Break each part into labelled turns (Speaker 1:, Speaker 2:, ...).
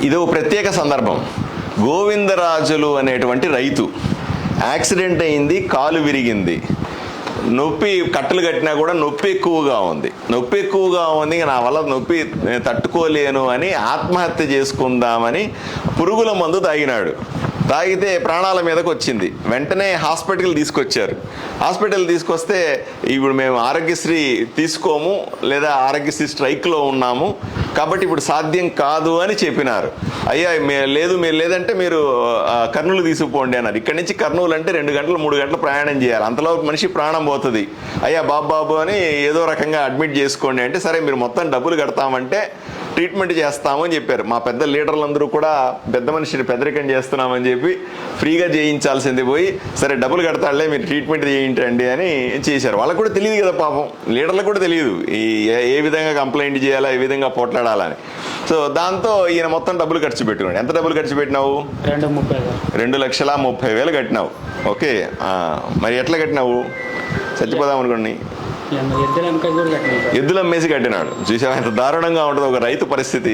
Speaker 1: ఇదో ప్రత్యేక సందర్భం. గోవిందరాజులు అనేటువంటి రైతు యాక్సిడెంట్ అయింది, కాలు విరిగింది, నొప్పి కట్టలు కట్టినా కూడా నొప్పి ఎక్కువగా ఉంది. నా వల్ల నొప్పి తట్టుకోలేను అని ఆత్మహత్య చేసుకుందామని పురుగుల మందు తాగినాడు. తాగితే ప్రాణాల మీదకి వచ్చింది. వెంటనే హాస్పిటల్ తీసుకొచ్చారు. హాస్పిటల్ తీసుకొస్తే ఇప్పుడు మేము ఆరోగ్యశ్రీ తీసుకోము, లేదా ఆరోగ్యశ్రీ స్ట్రైక్లో ఉన్నాము, కాబట్టి ఇప్పుడు సాధ్యం కాదు అని చెప్పినారు. అయ్యా లేదు, మీరు లేదంటే మీరు కర్నూలు తీసుకుపోండి అన్నారు. ఇక్కడి నుంచి కర్నూలు అంటే 2 గంటలు 3 గంటలు ప్రయాణం చేయాలి. అంతలో మనిషి ప్రాణం పోతుంది. అయ్యా బాబు అని ఏదో రకంగా అడ్మిట్ చేసుకోండి అంటే, సరే మీరు మొత్తం డబ్బులు కడతామంటే ట్రీట్మెంట్ చేస్తామని చెప్పారు. మా పెద్ద లీడర్లందరూ కూడా పెద్ద మనిషిని పెద్దరికం చేస్తున్నామని చెప్పి ఫ్రీగా చేయించాల్సింది పోయి, సరే డబ్బులు కడతాడులే మీరు ట్రీట్మెంట్ చేయించండి అని చేశారు. వాళ్ళకు కూడా తెలియదు కదా పాపం, లీడర్లకు కూడా తెలియదు ఏ విధంగా కంప్లైంట్ చేయాలా, ఏ విధంగా పోట్లాడాలని. సో దాంతో ఈయన మొత్తం డబ్బులు ఖర్చు పెట్టుకున్నాడు. ఎంత డబ్బులు ఖర్చు పెట్టినావు? 2,30,000 కట్టినావు. ఓకే, మరి ఎట్లా కట్టినావు? చచ్చిపోదాం అనుకోండి, ఎద్దులు అమ్మేసి కట్టినాడు. చూసావా ఎంత దారుణంగా ఉంటుంది ఒక రైతు పరిస్థితి.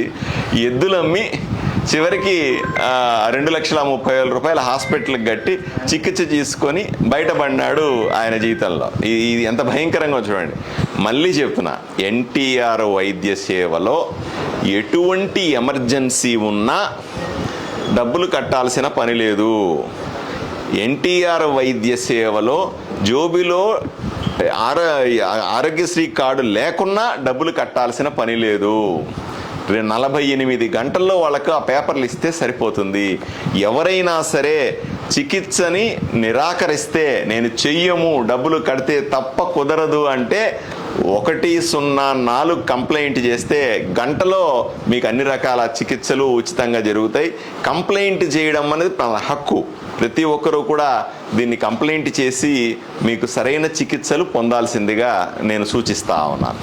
Speaker 1: ఎద్దులు అమ్మి చివరికి 2,30,000 రూపాయల హాస్పిటల్కి కట్టి చికిత్స తీసుకొని బయటపడినాడు ఆయన జీవితంలో. ఇది ఎంత భయంకరంగా చూడండి. మళ్ళీ చెప్తున్నా, ఎన్టీఆర్ వైద్య సేవలో ఎటువంటి ఎమర్జెన్సీ ఉన్నా డబ్బులు కట్టాల్సిన పని లేదు. ఎన్టీఆర్ వైద్య సేవలో జోబిలో ఆరోగ్యశ్రీ కార్డు లేకున్నా డబ్బులు కట్టాల్సిన పని లేదు. 48 గంటల్లో వాళ్ళకు ఆ పేపర్లు ఇస్తే సరిపోతుంది. ఎవరైనా సరే చికిత్సని నిరాకరిస్తే, నేను చెయ్యము, డబ్బులు కడితే తప్ప కుదరదు అంటే 104 కంప్లైంట్ చేస్తే గంటలో మీకు అన్ని రకాల చికిత్సలు ఉచితంగా జరుగుతాయి. కంప్లైంట్ చేయడం అనేది హక్కు. ప్రతి ఒక్కరూ కూడా దీన్ని కంప్లైంట్ చేసి మీకు సరైన చికిత్సలు పొందాల్సిందిగా నేను సూచిస్తా ఉన్నాను.